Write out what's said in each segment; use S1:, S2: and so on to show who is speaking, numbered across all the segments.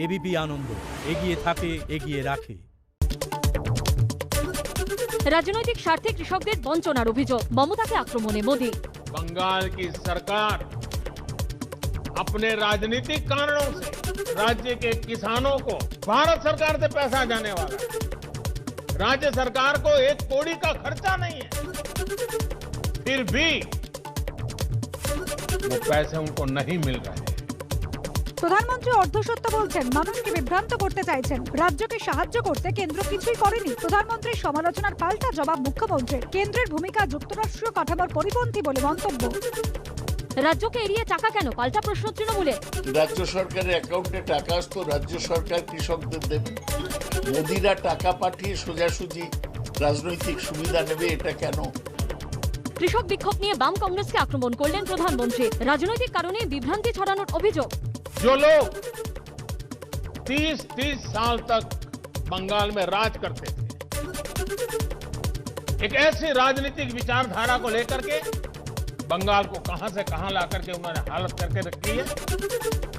S1: ABP আনন্দ, এগিয়ে থাকে, এগিয়ে রাখে।
S2: রাজনৈতিক স্বার্থে কৃষকদের বঞ্চনার অভিযোগ, মমতাকে আক্রমণে মোদি।
S3: बंगाल की सरकार अपने राजनीतिक कारणों से राज्य के किसानों को भारत सरकार से पैसा जाने वाला है। राज्य सरकार को एक कौड़ी का खर्चा नहीं है, फिर भी वो पैसे उनको नहीं मिल रहे।
S4: প্রধানমন্ত্রী অর্ধসত্য বলছেন, মানুষকে বিভ্রান্ত করতে চাইছেন। রাজ্যকে সাহায্য করতে কেন্দ্র কিছুই করেনি। প্রধানমন্ত্রীর সমালোচনার পাল্টা জবাব মুখ্যমন্ত্রীর। কেন্দ্রের ভূমিকা যুক্তরাষ্ট্রীয় কাঠামোর পরিপন্থী বলে মন্তব্য।
S2: রাজ্যকে এড়িয়ে টাকা কেন, পাল্টা প্রশ্ন তৃণমূলে।
S5: রাজ্য সরকারের অ্যাকাউন্টে টাকা আসতো, রাজ্য সরকার কৃষকদের দেবে। মোদিরা টাকা পাঠিয়ে সোজাসুজি রাজনৈতিক সুবিধা নেবে, এটা কেন?
S2: কৃষক বিক্ষোভ নিয়ে বাম কংগ্রেসকে আক্রমণ করলেন প্রধানমন্ত্রী। রাজনৈতিক কারণে বিভ্রান্তি ছড়ানোর অভিযোগ।
S3: जो लोग 30 साल तक बंगाल में राज करते थे, एक ऐसी राजनीतिक विचारधारा को लेकर के बंगाल को कहां से कहां ला करके उन्होंने हालत करके रखी है।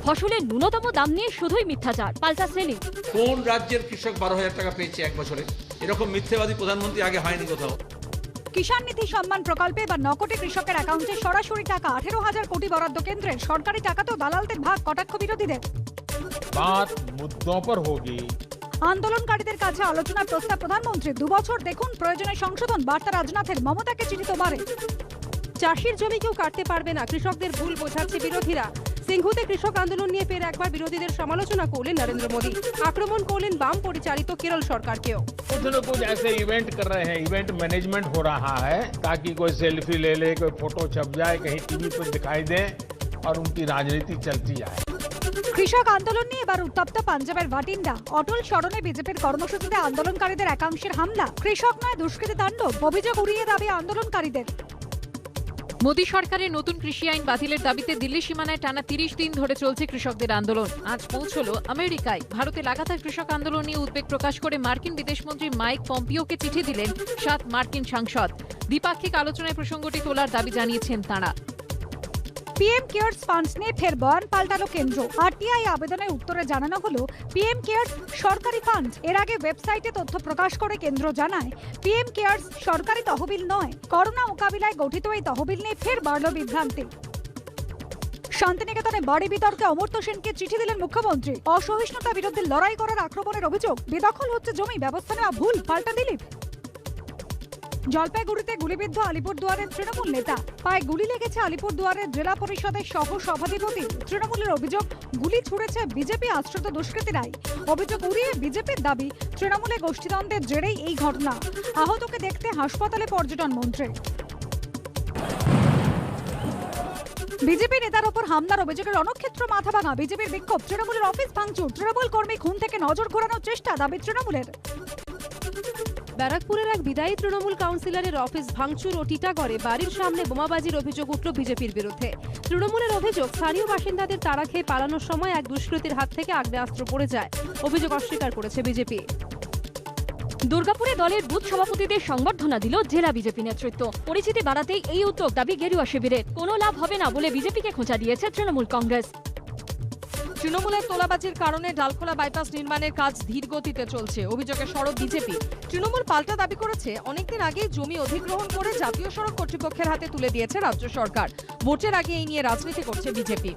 S2: ফসলের ন্যূনতম দাম নিয়ে শুধুই মিথ্যাচার, পাল্টা সেলিং।
S6: কোন রাজ্যের কৃষক 12,000 টাকা পেয়েছে এক বছরে? এরকম মিথ্যেবাদী প্রধানমন্ত্রী আগে হয়নি কোথাও।
S4: কিষাণ নীতি সম্মান প্রকল্পে বা 9 কোটি কৃষকের অ্যাকাউন্টে সরাসরি টাকা। 18,000 কোটি বরাদ্দ কেন্দ্রের। সরকারি টাকা তো দালালদের ভাগ, কটাক্ষ বিরোধীদের।
S3: बात मुद्दों पर होगी।
S4: আন্দোলনকারীদের কাছে আলোচনার প্রস্তাব প্রধানমন্ত্রী। 2 বছর দেখুন, প্রয়োজনে সংশোধন। বার্তা রাজনাথের। মমতাকে চিঠি তো বারে।
S7: চাষির জমি কেউ কাটতে পারবে না, কৃষকদের ভুল বোঝাচ্ছে বিরোধীরা। সিংহুতে কৃষক আন্দোলন নিয়ে ফের একবার বিরোধীদের সমালোচনা করলেন নরেন্দ্র মোদী। আক্রমণ করলেন বাম পরিচালিত কেরল সরকারকেও।
S3: कुछ न कुछ ऐसे इवेंट कर रहे हैं, इवेंट मैनेजमेंट हो रहा है ताकि कोई सेल्फी ले ले, कोई फोटो छप जाए, कहीं टीवी पर दिखाई दे और उनकी राजनीति चलती जाए।
S4: কৃষক আন্দোলন নিয়ে এবার উত্তপ্ত পাঞ্জাবের ভাটিন্ডা। অটল স্মরণে বিজেপির কর্মসূচিতে আন্দোলনকারীদের একাংশের হামলা। কৃষক নয়, দুষ্কৃতী তাণ্ডব। অভিযোগ উড়িয়ে দাবি আন্দোলনকারীদের।
S8: মোদী সরকারের নতুন কৃষি আইন বাতিলের দাবিতে দিল্লি সীমানায় টানা 30 দিন ধরে চলছে কৃষকদের আন্দোলন। আজ পৌঁছলো আমেরিকায়। ভারতে লাগাতার কৃষক আন্দোলন নিয়ে উদ্বেগ প্রকাশ করে মার্কিন বিদেশমন্ত্রী মাইক পম্পিওকে চিঠি দিলেন 7 মার্কিন সাংসদ। দ্বিপাক্ষিক আলোচনায় প্রসঙ্গটি তোলার দাবি জানিয়েছেন তাঁরা।
S4: পিএম কেয়ারস ফান্ডস নিয়ে ফের বয়ান পাল্টালো কেন্দ্র। আরটিআই আবেদনের উত্তরে জানানো হলো, পিএম কেয়ারস সরকারি ফান্ড। এর আগে ওয়েবসাইটে তথ্য প্রকাশ করে কেন্দ্র জানায়, পিএম কেয়ারস সরকারি তহবিল নয়। করোনা মোকাবিলায় গঠিত এই তহবিল নিয়ে ফের বাড়ল বিভ্রান্তি। শান্তিনিকেতনে বাড়ি বিতর্কে অমর্ত্য সেনকে চিঠি দিলেন মুখ্যমন্ত্রী। অসহিষ্ণুতা বিরুদ্ধে লড়াই করার আক্রমণের অভিযোগ। বেদখল হচ্ছে জমি, ব্যবস্থা নেওয়া ভুল, পাল্টা দিলীপ। জলপাইগুড়িতে গুলিবিদ্ধ আলিপুরদুয়ারের তৃণমূল নেতা। পায়ে গুলি লেগেছে আলিপুরদুয়ারের জেলা পরিষদের সহ সভাধিপতি। তৃণমূলের অভিযোগ, গুলি ছুড়েছে বিজেপি আশ্রিত দুষ্কৃতীরাই। অভিযোগ উড়িয়ে বিজেপির দাবি, তৃণমূলে গোষ্ঠীদ্বন্দ্বের জেরেই এই ঘটনা। আহতকে দেখতে হাসপাতালে পর্যটন মন্ত্রী। বিজেপি নেতার ওপর হামলার অভিযোগে রণক্ষেত্র মাথাভাঙা। বিজেপির বিক্ষোভ, তৃণমূলের অফিস ভাঙচুর। তৃণমূল কর্মী খুন থেকে নজর ঘোরানোর চেষ্টা, দাবি তৃণমূলের।
S7: ব্যারাকপুরের এক বিদায়ী তৃণমূল কাউন্সিলরের অফিস ভাঙচুর ও টিটাগড়ে বাড়ির সামনে বোমাবাজির অভিযোগ উঠল বিজেপির বিরুদ্ধে। তৃণমূলের অভিযোগ, স্থানীয় বাসিন্দাদের তাড়া খেয়ে পালানোর সময় এক দুষ্কৃতীর হাত থেকে আগ্নেয়াস্ত্র পড়ে যায়। অভিযোগ অস্বীকার করেছে বিজেপি।
S2: দুর্গাপুরে দলের বুথ সভাপতিদের সংবর্ধনা দিল জেলা বিজেপি নেতৃত্ব। পরিচিতি বাড়াতেই এই উদ্যোগ, দাবি গেরুয়া শিবিরের। কোনো লাভ হবে না বলে বিজেপিকে খোঁচা দিয়েছে তৃণমূল কংগ্রেস।
S8: তৃণমূলের তোলাবাজির কারণে ডালখোলা বাইপাস নির্মাণের কাজ ধীর গতিতে চলছে, অভিযোগে সরব বিজেপি। তৃণমূল পাল্টা দাবি করেছে, অনেকদিন আগেই জমি অধিগ্রহণ করে জাতীয় সড়ক কর্তৃপক্ষের হাতে তুলে দিয়েছে রাজ্য সরকার। ভোটের আগে এই নিয়ে রাজনীতি করছে বিজেপি।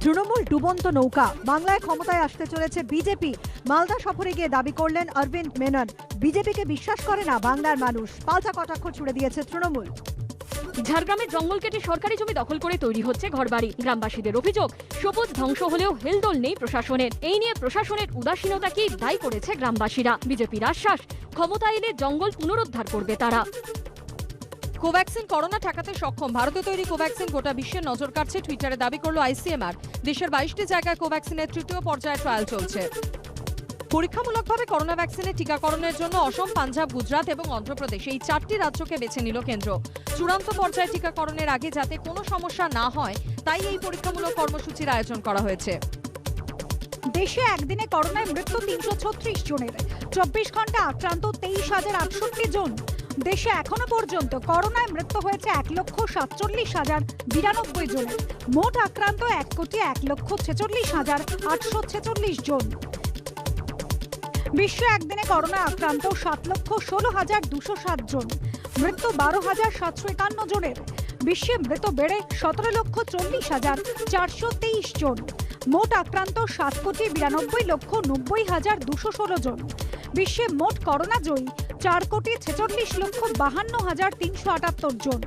S4: তৃণমূল ডুবন্ত নৌকা। বাংলায় ক্ষমতায় আসতে চলেছে বিজেপি। মালদা সফরে গিয়ে দাবি করলেন অরবিন্দ মেনন। বিজেপিকে বিশ্বাস করে না বাংলার মানুষ। পাল্টা কটাক্ষ ছুড়ে দিয়েছে তৃণমূল।
S2: ঝাড়গ্রামের জঙ্গল কেটে সরকারি জমি দখল করে তৈরি হচ্ছে ঘরবাড়ি। গ্রামবাসীদের অভিযোগ, সবুজ ধ্বংস হলেও হেলদোল নেই প্রশাসনের। এই নিয়ে প্রশাসনের উদাসীনতাকেই দায়ী করেছে গ্রামবাসীরা। বিজেপির আশ্বাস, ক্ষমতা এলে জঙ্গল পুনরুদ্ধার করবে তারা।
S8: কোভ্যাক্সিন করোনা ঠেকাতে সক্ষম। ভারতে তৈরি কোভ্যাক্সিন গোটা বিশ্বের নজর কাটছে, টুইটারে দাবি করল আইসিএমআর। দেশের 22টি জায়গায় কোভ্যাক্সিনের 3য় পর্যায়ে ট্রায়াল চলছে। পরীক্ষামূলকভাবে করোনা ভ্যাকসিনের টিকাকরণের জন্য অসম, পাঞ্জাব, গুজরাট এবং অন্ধ্রপ্রদেশ এই 4টি রাজ্যকে বেছে নিল কেন্দ্র। চূড়ান্ত পর্যায়ে টিকাকরণের আগে যাতে কোনো সমস্যা না হয় তাই এই পরীক্ষামূলক কর্মসূচির আয়োজন করা হয়েছে।
S4: দেশে একদিনে করোনায় মৃত্যু 336 জনের। 24 ঘন্টা আক্রান্ত 23,068 জন। দেশে এখনো পর্যন্ত করোনায় মৃত্যু হয়েছে 1,47,092 জনের। মোট আক্রান্ত 1,01,46,846 জন। বিশ্বে একদিনে করোনা আক্রান্ত 7,16,207 জন, মৃত্যু 12,751 জনের। বিশ্বে মৃত বেড়ে 17,40,423 জন। মোট আক্রান্ত 7,92,90,216 জন। বিশ্বে মোট করোনা জয়ী 4,46,52,378 জন।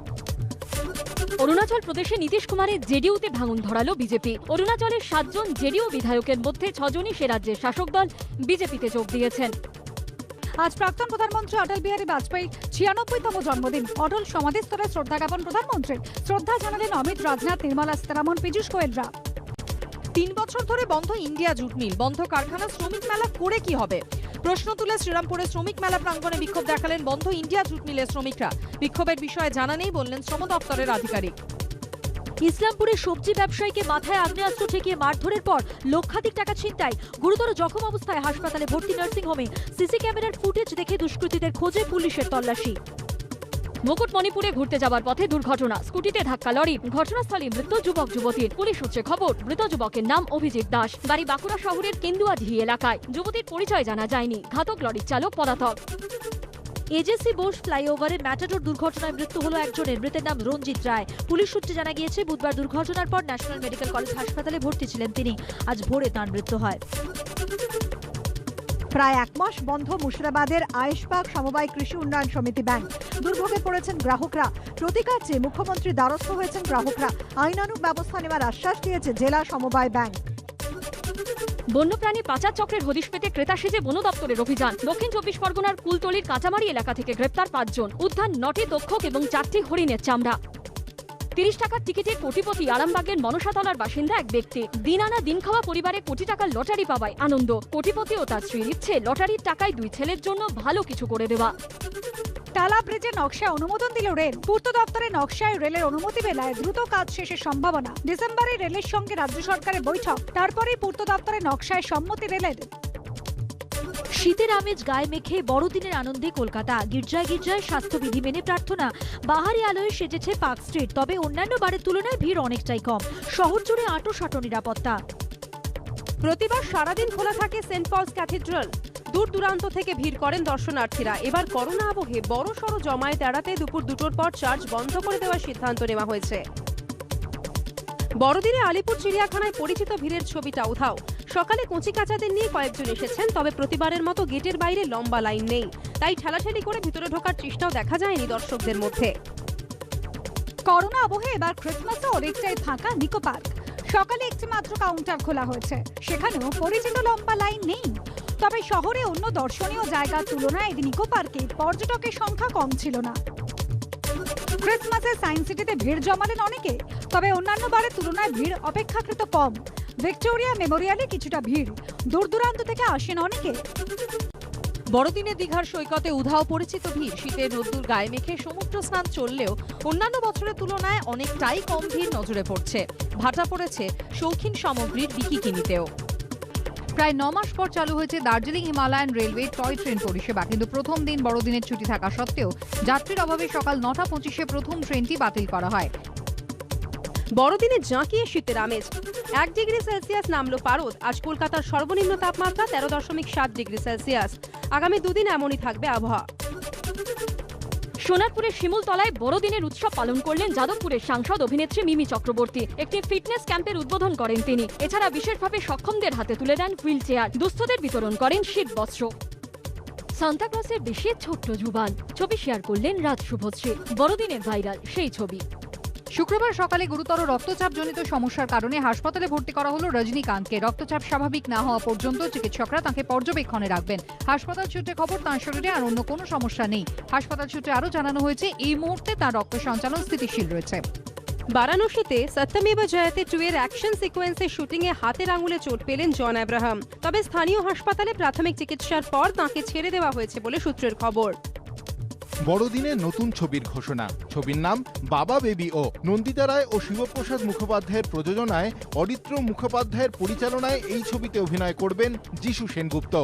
S2: অরুণাচল প্রদেশে নীতিশ কুমারের জেডিইউতে ভাঙন ধরালো বিজেপি। অরুণাচলের 7 জন জেডিইউ বিধায়কের মধ্যে 6 জনই সে রাজ্যের শাসক দল বিজেপিতে যোগ দিয়েছেন।
S4: আজ প্রাক্তন প্রধানমন্ত্রী অটল বিহারী বাজপেয়ীর 96তম জন্মদিন। অটল সমাধিস্থলে শ্রদ্ধা জ্ঞাপন প্রধানমন্ত্রীর। শ্রদ্ধা জানালেন অমিত, রাজনাথ, নির্মলা সীতারামন, পীযূষ গোয়েলরা।
S8: 3 বছর ধরে বন্ধ ইন্ডিয়া জুট মিল, বন্ধ কারখানা, শ্রমিক মেলা করে কি হবে? প্রশ্ন তুলে শ্রীরামপুরে শ্রমিক মেলা প্রাঙ্গণে বিক্ষোভ দেখালেন বন্ধ ইন্ডিয়া জুট মিলের শ্রমিকরা। বিক্ষোভের বিষয়ে জানা নেই বললেন শ্রম দপ্তরের আধিকারিক।
S2: ইসলামপুরে সবজি ব্যবসায়ীকে মাথায় আগ্নেয়াস্ত্র ঠেকিয়ে মারধরের পর লক্ষাধিক টাকা ছিনতাই। গুরুতর জখম অবস্থায় হাসপাতালে ভর্তি নার্সিংহোমে। সিসি ক্যামেরার ফুটেজ দেখে দুষ্কৃতীদের খোঁজে পুলিশের তল্লাশি। মুকুটমণিপুরে ঘুরতে যাবার পথে দুর্ঘটনা, স্কুটিতে ধাক্কা লরি, ঘটনাস্থলে মৃত্যু যুবক যুবতীর। পুলিশ সূত্রে খবর, মৃত যুবকের নাম অভিজিৎ দাস, বাড়ি বাঁকুড়া শহরের কেন্দুয়াঢি এলাকায়। যুবতীর পরিচয় জানা যায়নি। ঘাতক লরির চালক পলাতক। এজেসি বোস ফ্লাইওভারে ম্যাটাডোর দুর্ঘটনায় মৃত্যু হলো একজনের, মৃতের নাম রঞ্জিত রায়। পুলিশ সূত্রে জানা গিয়েছে বুধবার দুর্ঘটনার পর ন্যাশনাল মেডিকেল কলেজ হাসপাতালে ভর্তি ছিলেন তিনি। আজ ভোরে তাঁর মৃত্যু হয়।
S9: প্রায় 1 মাস বন্ধ মুর্শিদাবাদের আয়েশবাগ সমবায় কৃষি উন্নয়ন সমিতি ব্যাংক। দুর্ভোগে পড়েছেন গ্রাহকরা। প্রতিকার চেয়ে মুখ্যমন্ত্রীর দ্বারস্থ হয়েছেন গ্রাহকরা। আইনানুগ ব্যবস্থা নেওয়ার আশ্বাস দিয়েছে জেলা সমবায় ব্যাংক।
S2: বন্যপ্রাণী পাচার চক্রের হদিশ পেতে ক্রেতা সেজে বন দপ্তরের অভিযান। দক্ষিণ 24 পরগনার কুলতলির কাঁচামারি এলাকা থেকে গ্রেপ্তার 5 জন। উদ্ধার 9টি তক্ষক এবং 4টি হরিণের চামড়া। 30 টাকার টিকিটে কোটিপতি আরামবাগের মনসাতলার বাসিন্দা এক ব্যক্তি। দিন আনা দিন খাওয়া পরিবারে কোটি টাকার লটারি পাওয়ায় আনন্দ। কোটিপতি ও তার স্ত্রীর ইচ্ছে লটারির টাকায় 2 ছেলের জন্য ভালো কিছু করে দেওয়া।
S4: টালা ব্রিজের নকশা অনুমোদন দিল রেল। পূর্ত দপ্তরের নকশায় রেলের অনুমতি মেলায় দ্রুত কাজ শেষের সম্ভাবনা। ডিসেম্বরে রেলের সঙ্গে রাজ্য সরকারের বৈঠক, তারপরেই পূর্ত দপ্তরের নকশায় সম্মতি রেলের।
S2: শীতের আমেজ গায়ে মেখে বড়দিনের আনন্দে কলকাতা। গির্জায় গির্জায় স্বাস্থ্যবিধি মেনে প্রার্থনা। বাহারি আলোয় সেজেছে পার্ক স্ট্রিট। তবে অন্যান্য বারের তুলনায় ভিড় অনেকটাই কম। শহর জুড়ে আঁটোসাঁটো নিরাপত্তা।
S7: প্রতিবার সারাদিন খোলা থাকে সেন্ট পলস ক্যাথিড্রাল। দূর দূরান্ত থেকে ভিড় করেন দর্শনার্থীরা। এবার করোনা আবহে বড়সড় জমায়েত এড়াতে দুপুর 2টোর পর চার্চ বন্ধ করে দেওয়ার সিদ্ধান্ত নেওয়া হয়েছে। বড়দিনে আলিপুর চিড়িয়াখানায় পরিচিত ভিড়ের ছবিটা উধাও। সকালে কচিকাচাদের নিয়ে কয়েকজন এসেছেন, তবে প্রতিবারের মতো গেটের বাইরে লম্বা লাইন নেই। তাই ঠেলাঠেলি করে ভিতরে ঢোকার চেষ্টাও দেখা যায়নি দর্শকদের মধ্যে।
S4: করোনা আবহে এবার ক্রিসমাসে অনেকটাই ফাঁকা নিকো পার্ক। সকালে একটি মাত্র কাউন্টার খোলা হয়েছে, সেখানেও পরিচিত লম্বা লাইন নেই। তবে শহরে অন্য দর্শনীয় জায়গার তুলনায় নিকো পার্কে পর্যটকের সংখ্যা কম ছিল না। ক্রিসমাসে সায়েন্স সিটিতে ভিড় জমালেন অনেকে, তবে অন্যান্য বারের তুলনায় ভিড় অপেক্ষাকৃত কম। ভিক্টোরিয়া মেমোরিয়ালে কিছুটা ভিড়। দূর দূরান্ত থেকে আসেন অনেকে।
S8: বড়দিনে দীঘার সৈকতে উধাও পরিচিত ভিড়। শীতের রোদ্দুর গায়ে মেখে সমুদ্র স্নান চললেও অন্যান্য বছরের তুলনায় অনেকটাই কম ভিড় নজরে পড়ছে। ভাটা পড়েছে শৌখিন সামগ্রীর বিকিনিতেও।
S10: প্রায় 9 মাস পর চালু হয়েছে Darjeeling Himalayan railway toy train পরিষেবা। কিন্তু প্রথম দিন বড়দিনের ছুটি থাকা সত্ত্বেও যাত্রীর অভাবে সকাল 9:25-এ প্রথম ট্রেনটি বাতিল করা হয়।
S7: বড়দিনে জাঁকিয়ে শীতের আমেজ। 1 ডিগ্রি সেলসিয়াস নামলো পারদ। আজ কলকাতার সর্বনিম্ন তাপমাত্রা 13.7 ডিগ্রি সেলসিয়াস। আগামী 2 দিন এমনই থাকবে আবহাওয়া।
S2: সোনারপুরের শিমুলতলায় বড়দিনের উৎসব পালন করলেন যাদবপুরের সাংসদ অভিনেত্রী মিমি চক্রবর্তী। একটি ফিটনেস ক্যাম্পের উদ্বোধন করেন তিনি। এছাড়া বিশেষভাবে সক্ষমদের হাতে তুলে দেন হুইল চেয়ার। দুস্থদের বিতরণ করেন শীত বস্ত্র। সান্তাক্লজের বেশে ছোট্ট জুবান, ছবি শেয়ার করলেন রাজ শুভশ্রী। বড়দিনের ভাইরাল সেই ছবি।
S10: শুক্রবার সকালে গুরুতর রক্তচাপজনিত সমস্যার কারণে হাসপাতালে ভর্তি করা হলো রজনীকান্তকে। রক্তচাপ স্বাভাবিক না হওয়া পর্যন্ত চিকিৎসকরা তাঁকে পর্যবেক্ষণে রাখবেন। হাসপাতাল সূত্রে খবর, তাঁর শরীরে আর অন্য কোনো সমস্যা নেই। হাসপাতাল সূত্রে আরও জানানো হয়েছে, এই মুহূর্তে তাঁর রক্ত সঞ্চালন স্থিতিশীল রয়েছে।
S7: বারাণসীতে সত্যমেব জয়তে 2 এর অ্যাকশন সিকোয়েন্সের শুটিংয়ে হাতের আঙুলে চোট পেলেন জন আব্রাহাম। তবে স্থানীয় হাসপাতালে প্রাথমিক চিকিৎসার পর তাঁকে ছেড়ে দেওয়া হয়েছে বলে সূত্রের খবর।
S11: বড়দিনে নতুন ছবির ঘোষণা। ছবির নাম বাবা বেবি ও। নন্দিতা রায় ও শিবপ্রসাদ মুখোপাধ্যায়ের প্রযোজনায় অরিত্র মুখোপাধ্যায়ের পরিচালনায় এই ছবিতে অভিনয় করবেন যিশু সেনগুপ্ত।